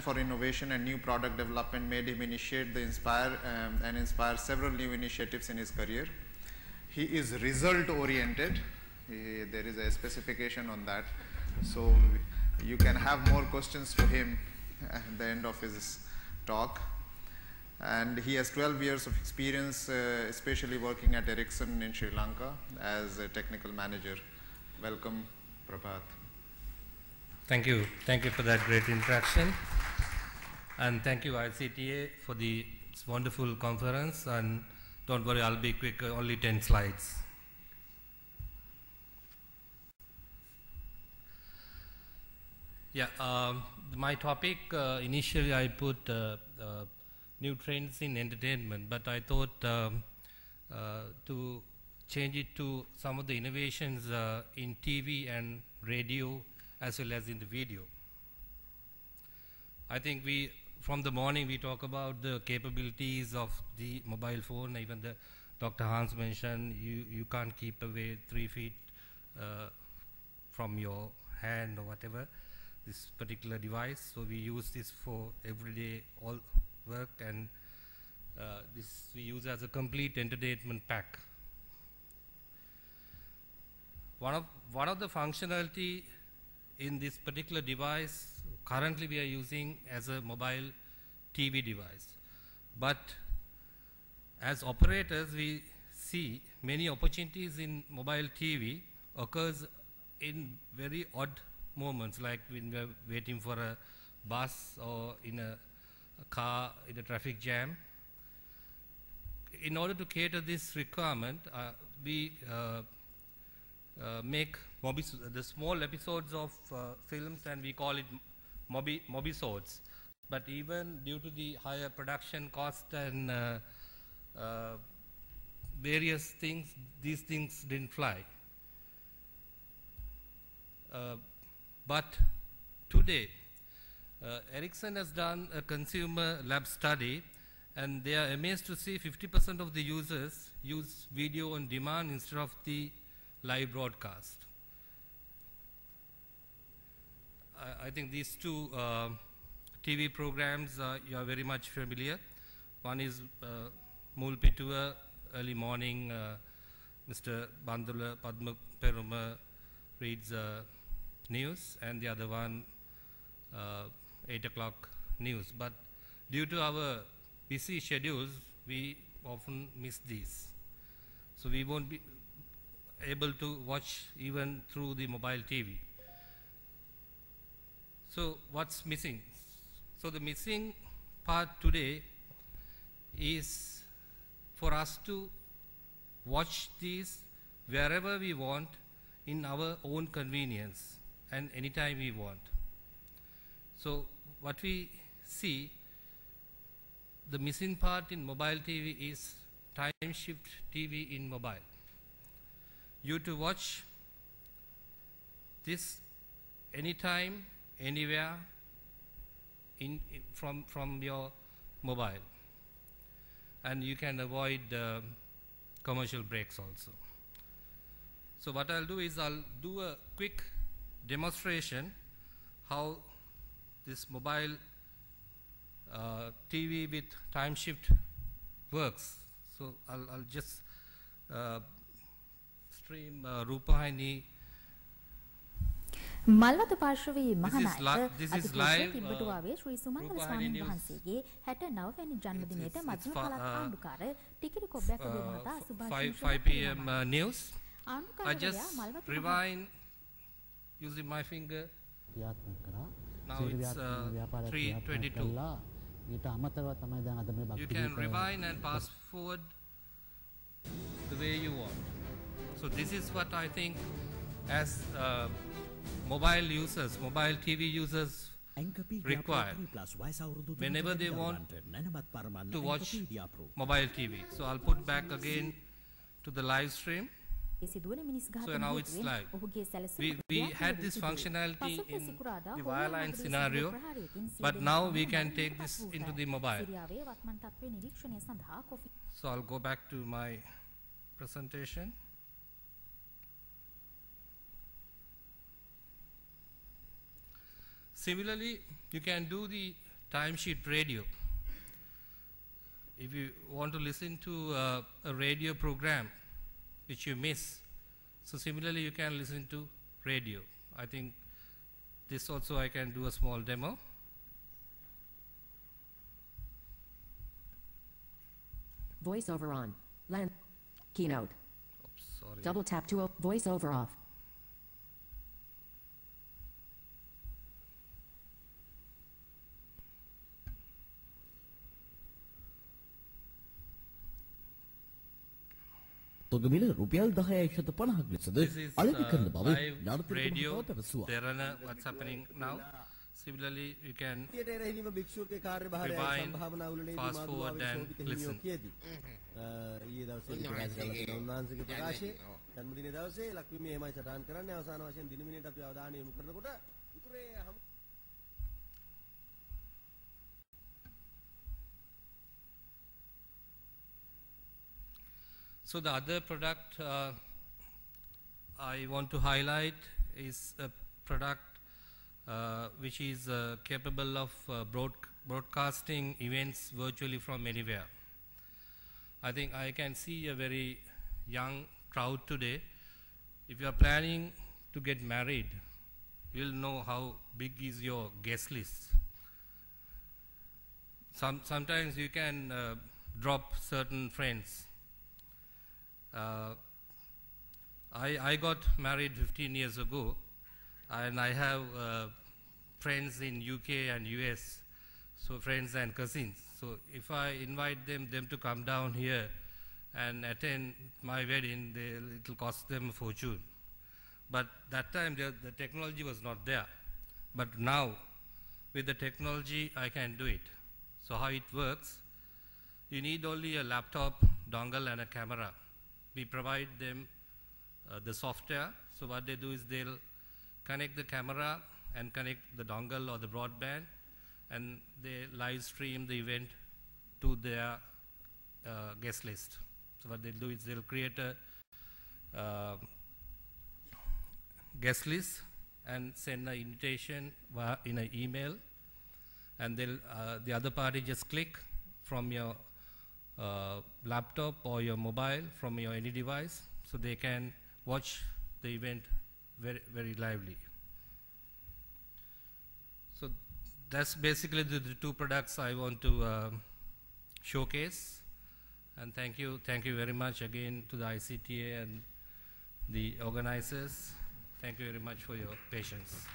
for innovation and new product development made him initiate the inspire several new initiatives in his career. He is result oriented. There is a specification on that. So you can have more questions to him at the end of his talk. And he has 12 years of experience, especially working at Ericsson in Sri Lanka as a technical manager. Welcome, Prabhat. Thank you. Thank you for that great introduction. And thank you, ICTA, for the wonderful conference. And don't worry, I'll be quick, only 10 slides. Yeah, my topic, initially I put new trends in entertainment, but I thought to change it to some of the innovations in TV and radio as well as in the video. I think from the morning we talk about the capabilities of the mobile phone. Even Dr. Hans mentioned you can't keep away 3 feet from your hand or whatever, this particular device. So we use this for everyday all work, and this we use as a complete entertainment pack. One of the functionality in this particular device currently we are using as a mobile TV device, but as operators we see many opportunities in mobile TV occurs in very odd moments, like when we are waiting for a bus or in a car in a traffic jam. In order to cater this requirement, we make the small episodes of films, and we call it mobisodes. But even due to the higher production cost and various things, these things didn't fly. But today, Ericsson has done a consumer lab study, and they are amazed to see 50% of the users use video on demand instead of the live broadcast. I think these two TV programs you are very much familiar. One is Mool Pituwa, early morning, Mr. Bandula Padma Peruma reads news, and the other one 8 o'clock news. But due to our busy schedules, we often miss these. So we won't be able to watch even through the mobile TV. So what's missing? So the missing part today is for us to watch these wherever we want in our own convenience and anytime we want. So what we see, the missing part in mobile TV is time shift TV in mobile. You to watch this anytime, anywhere from your mobile, and you can avoid commercial breaks also. So what I'll do is I'll do a quick demonstration how this mobile TV with time shift works. So I'll just stream Rupahini. මල්වතු පාර්ශවී මහනායක අධිකෘත තිබ්බටුවාවේ ශ්‍රී සුමංගල ස්වාමීන් වහන්සේගේ 69 වෙනි ජන්මදිනයට මධ්‍යම පළාත් ආණ්ඩුකාර ටිකිරි කොබ්බැකගේ මහතා සුභාශිංසන 5 p.m. News. I just rewind using my finger. Now it's 3:22. You can rewind and pass forward the way you want. So this is what I think as mobile users, mobile TV users require whenever they want to watch mobile TV. So I'll put back again to the live stream. So now it's live. We had this functionality in the wireline scenario, but now we can take this into the mobile. So I'll go back to my presentation. Similarly, you can do the timesheet radio. If you want to listen to a radio program which you miss, so similarly you can listen to radio. I think this also I can do a small demo. Voiceover on. Keynote. Oops, sorry. Double tap to voiceover off. තොගමිල රුපියල් 10,150ක් ලෙසද අලෙවි කරන බව radio Terana, what's happening now. Similarly, you can rewind, fast forward and listen. ඊයේ දවසේ ප්‍රකාශ කළ උන්වහන්සේගේ ප්‍රකාශයේ ජන්මදින දවසේ ලක්විමේ එහෙමයි සටහන් කරන්නේ අවසාන වශයෙන් දින මිනියට අපි අවධානය යොමු කරනකොට උතුරේ So the other product I want to highlight is a product which is capable of broadcasting events virtually from anywhere. I think I can see a very young crowd today. If you are planning to get married, you'll know how big is your guest list. Sometimes you can drop certain friends. I got married 15 years ago, and I have friends in UK and US, so friends and cousins. So if I invite them to come down here and attend my wedding, it will cost them a fortune. But that time the technology was not there. But now, with the technology, I can do it. So how it works, you need only a laptop, dongle and a camera. We provide them the software. So what they do is they'll connect the camera and connect the dongle or the broadband, and they live stream the event to their guest list. So what they'll do is they'll create a guest list and send an invitation in an email, and the other party just click from your laptop or your mobile, from your any device, so they can watch the event very, very lively. So that's basically the two products I want to showcase. And thank you very much again to the ICTA and the organizers. Thank you very much for your patience.